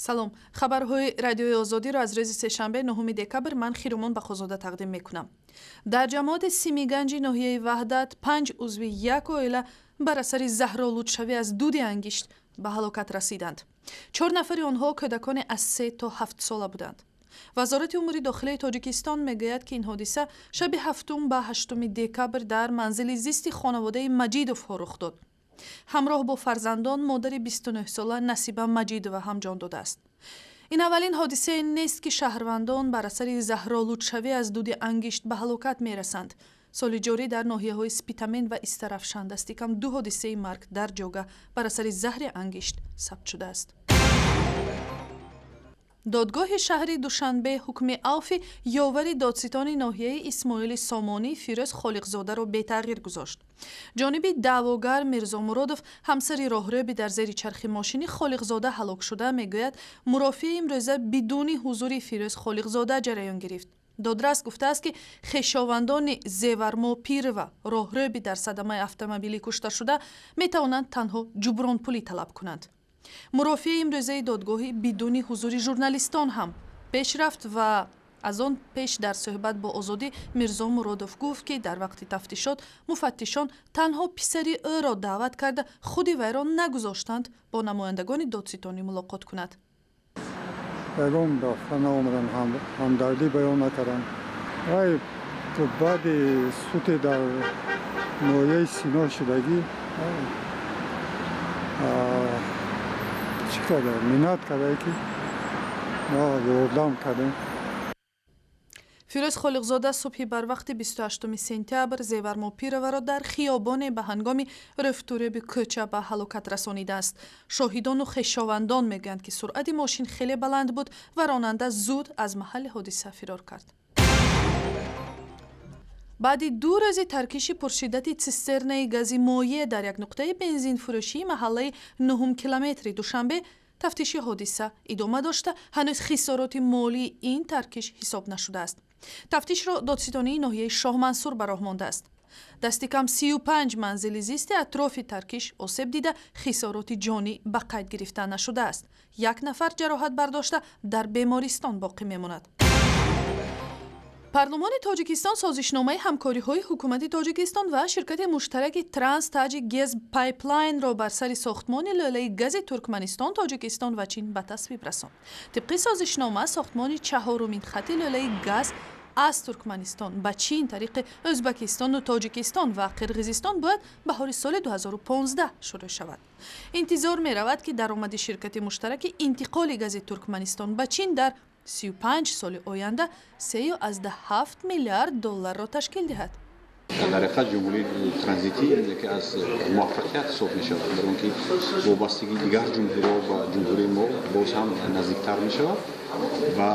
салом. хабарҳои радиои озодиро аз рӯзи сешанбе 9 декабр ман Хиромон Бахозода тақдим мекунам. дар ҷамоати Симиганҷи ноҳияи Ваҳдат 5 узви як оила бар асари заҳролудшавӣ аз дуди ангишт ба ҳалокат расиданд. 4 нафари онҳо кӯдаконе аз 3 то 7 сола буданд. вазорати умури дохилии Тоҷикистон мегӯяд, ки ин ҳодиса шаби 7 ба 8 декабр дар манзили зисти хонаводаи Маҷидовҳо рух дод. ҳамроҳ бо фарзандон модари 29-сола Насиба Маҷидова ҳам ҷон додааст. ин аввалин ҳодисае нест, ки шаҳрвандон бар асари заҳролудшавӣ аз дуди ангишт ба ҳалокат мерасанд. соли ҷорӣ дар ноҳияҳои Спитамен ва Истарафшан дасти кам 2 ҳодисаи марг дар ҷойгоҳ бар асари заҳри ангишт сабт шудааст. додгоҳи шаҳри Душанбе ҳукми авфи ёвари додситони ноҳияи Исмоили Сомонӣ Фирӯз Холиқзодаро бетағйир гузошт. ҷониби даъвогар Мирзо Муродов ҳамсари роҳрӯби дар зери чархи мошини Холиқзода ҳалок шуда мегӯяд, мурофиаи имрӯза бидуни ҳузури Фирӯз Холиқзода ҷараён гирифт. додрас гуфтааст, ки хешовандони Зевармо Пирова роҳрӯби дар садамаи автомобилӣ кушташуда метавонанд танҳо ҷубронпулӣ талаб кунанд. мурофиаи имрӯзаи додгоҳи бидуни ҳузури журналистон ҳам пеш рафт ва аз он пеш дар суҳбат бо Озодӣ Мирзо Муродов гуфт, ки дар вақти тафтишот муфаттишон танҳо писари ӯро даъват карда худи вайро нагузоштанд бо намояндагони додситонӣ мулоқот кунад. ягон дафъа наомаданд, ҳамдардӣ баён накарданд. вай то баъди суте дар ноҳияи Сино шудагӣ чӣ карда миннат карда, ки мо ёрдам кардем. Фирӯз Холиқзода субҳи барвақти 28 сентябр Зевармо Пироваро дар хиёбоне ба ҳангоми рӯфтурӯби кӯча ба ҳалокат расонидааст. шоҳидону хешовандон мегӯянд, ки суръати мошин хеле баланд буд ва ронанда зуд аз маҳалли ҳодиса фирор кард. баъди 2 рӯзи таркиши пуршиддати цистернаи гази моеъ дар як нуқтаи бензинфурӯшии маҳаллаи 9 километри Душанбе, тафтиши ҳодиса идома дошта, ҳанӯз хисороти молии ин таркиш ҳисоб нашудааст. тафтишро додситонии ноҳияи Шоҳмансур ба роҳ мондааст. дасти кам 35 манзили зисти атрофи таркиш осеб дида, хисороти ҷонӣ ба қайд гирифта нашудааст. 1 нафар ҷароҳат бардошта дар бемористон боқӣ мемонад. парлумони Тоҷикистон созишномаи ҳамкориҳои ҳукумати Тоҷикистон ва ширкати муштараки Транс-Таҷик Гез Пайплайнро бар сари сохтмони лӯлаи гази Туркманистон, Тоҷикистон ва Чин ба тасвиб расонд. тибқи созишнома, сохтмони 4-умин хати лӯлаи газ аз Туркманистон ба Чин тариқи Ӯзбекистону Тоҷикистон ва Қирғизистон бояд баҳори соли 2015 шурӯъ шавад. интизор меравад, ки даромади ширкати муштараки интиқоли гази Туркманистон ба Чин дар 35 соли оянда 3.7 миллиард долларро ташкил диҳад. дар ҳақиқат ҷумҳурии транзитӣ яке аз муваффақият ҳисоб мешавад, барои он ки вобастагии дигар ҷумҳуриҳо ба ҷумҳурии мо боз ҳам наздиктар мешавад ва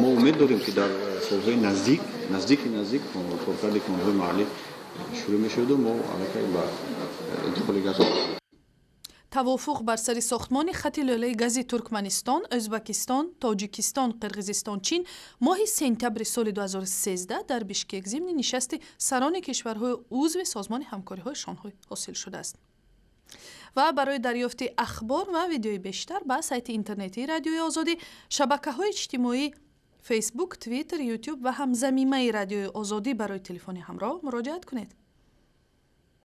мо умед дорем, ки дар солҳои наздик коркарди конҳои маҳаллӣ шурӯъ мешаваду мо аллакай ба интиқоли газ тавофуқ бар сари сохтмони хати лӯлаи гази Туркманистон, Ӯзбекистон, Тоҷикистон, Қирғизистон, Чин моҳи сентябри соли 2013 дар Бишкек зимни нишасти сарони кишварҳои узви созмони ҳамкориҳои Шонҳой ҳосил шудааст. ва барои дарёфти ахбор ва видеои бештар ба сайти интернетии Радиои Озодӣ, шабакаҳои иҷтимоӣ Facebook, Twitter, YouTube ва ҳамзамимаи Радиои Озодӣ барои телефони ҳамроҳ муроҷиат кунед.